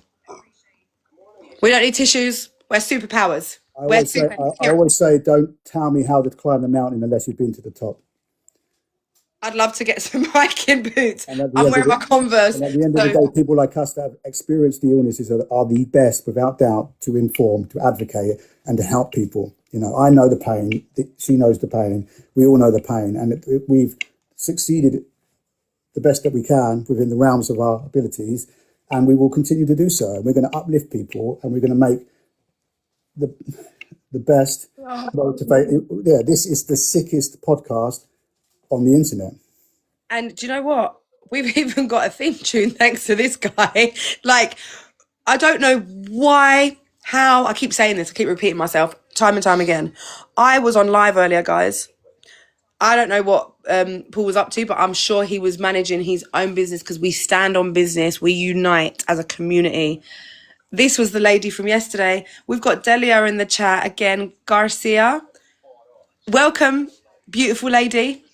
[SPEAKER 3] We don't need tissues. We're superpowers. Where to?
[SPEAKER 1] I always say, don't tell me how to climb the mountain unless you've been to the top.
[SPEAKER 3] I'd love to get some hiking boots.
[SPEAKER 1] And at the
[SPEAKER 3] I'm
[SPEAKER 1] end of
[SPEAKER 3] wearing my Converse.
[SPEAKER 1] and at the end of the day, people like us that have experienced the illnesses are the best, without doubt, to inform, to advocate, and to help people. You know, I know the pain. She knows the pain. We all know the pain, and we've succeeded the best that we can within the realms of our abilities, and we will continue to do so. And we're going to uplift people, and we're going to make the best motivate. Yeah, this is the sickest podcast on the internet.
[SPEAKER 3] And do you know what? We've even got a theme tune thanks to this guy. Like, I don't know why, how, I keep saying this, I keep repeating myself time and time again. I was on live earlier, guys. I don't know what Paul was up to, but I'm sure he was managing his own business, because we stand on business. We unite as a community. This was the lady from yesterday. We've got Delia in the chat again. Garcia. Welcome, beautiful lady.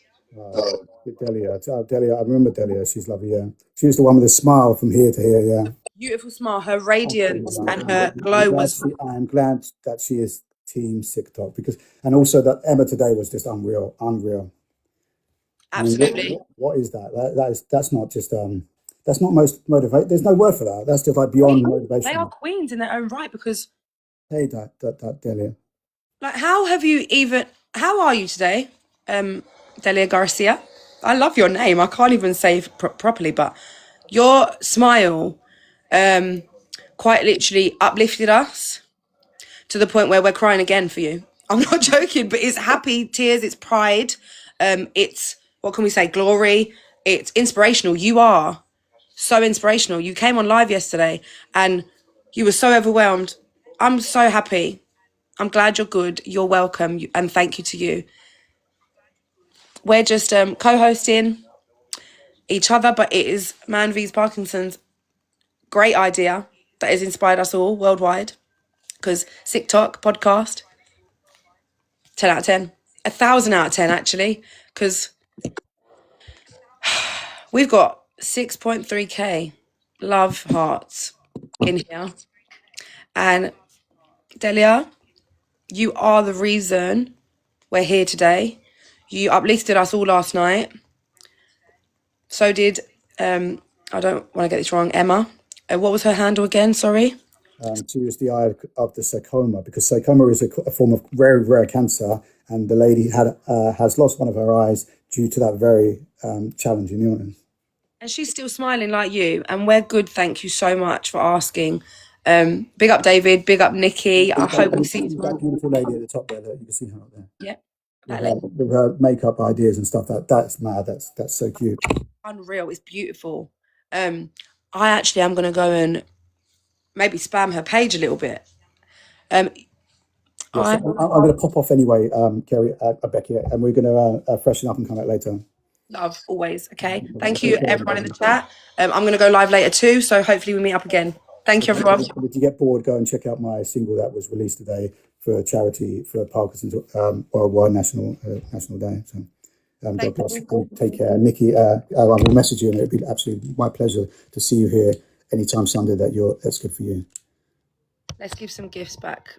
[SPEAKER 1] Delia, Delia, I remember Delia. She's lovely. Yeah, she was the one with a smile from here to here. Yeah,
[SPEAKER 3] Beautiful smile. Her radiance and her glow was.
[SPEAKER 1] I'm glad that she is Team Sicktok, because, and also that Emma today was just unreal.
[SPEAKER 3] Absolutely.
[SPEAKER 1] I mean, what is that? That's not just that's not most motivate. There's no word for that. That's just like beyond motivation.
[SPEAKER 3] They are queens in their own right, because.
[SPEAKER 1] Hey, that Delia.
[SPEAKER 3] Like, how are you today, Delia Garcia? I love your name. I can't even say it properly, but your smile quite literally uplifted us to the point where we're crying again for you. I'm not joking, but it's happy tears, it's pride, it's, what can we say, glory, it's inspirational. You are so inspirational. You came on live yesterday and you were so overwhelmed. I'm so happy. I'm glad you're good. You're welcome. And thank you to you. We're just co-hosting each other, but it is Man vs Parkinson's great idea that has inspired us all worldwide, because Sicktok podcast, 10 out of 10. 1,000 out of 10, actually, because we've got 6.3k love hearts in here. And Delia, you are the reason we're here today. You uplifted us all last night. So did, I don't want to get this wrong, Emma. What was her handle again? Sorry.
[SPEAKER 1] She was the eye of the sarcoma, because sarcoma is a form of very rare cancer, and the lady has lost one of her eyes due to that very challenging illness.
[SPEAKER 3] And she's still smiling like you, and we're good. Thank you so much for asking. Big up David, big up Nikki. I hope we see you tomorrow.
[SPEAKER 1] That beautiful lady at the top there, that you can see her up there.
[SPEAKER 3] Yeah.
[SPEAKER 1] With her makeup ideas and stuff, that's mad. That's so cute.
[SPEAKER 3] Unreal. It's beautiful. I actually am going to go and maybe spam her page a little bit.
[SPEAKER 1] I'm going to pop off anyway, Kerry, Becky, and we're going to freshen up and come back later.
[SPEAKER 3] Love, always. Okay. Thank you, everyone in the chat. I'm going to go live later too, so hopefully we meet up again. Thank you, everyone.
[SPEAKER 1] If you get bored, go and check out my single that was released today for a charity for Parkinson's Worldwide National Day. So, God bless. Take care, Nikki. I will message you, and it'll be absolutely my pleasure to see you here anytime Sunday. That's good for you.
[SPEAKER 3] Let's give some gifts back.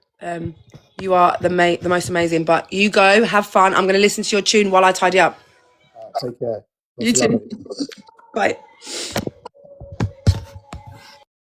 [SPEAKER 3] You are the most amazing. But you go, have fun. I'm going to listen to your tune while I tidy up.
[SPEAKER 1] Take care.
[SPEAKER 3] You too. Bye.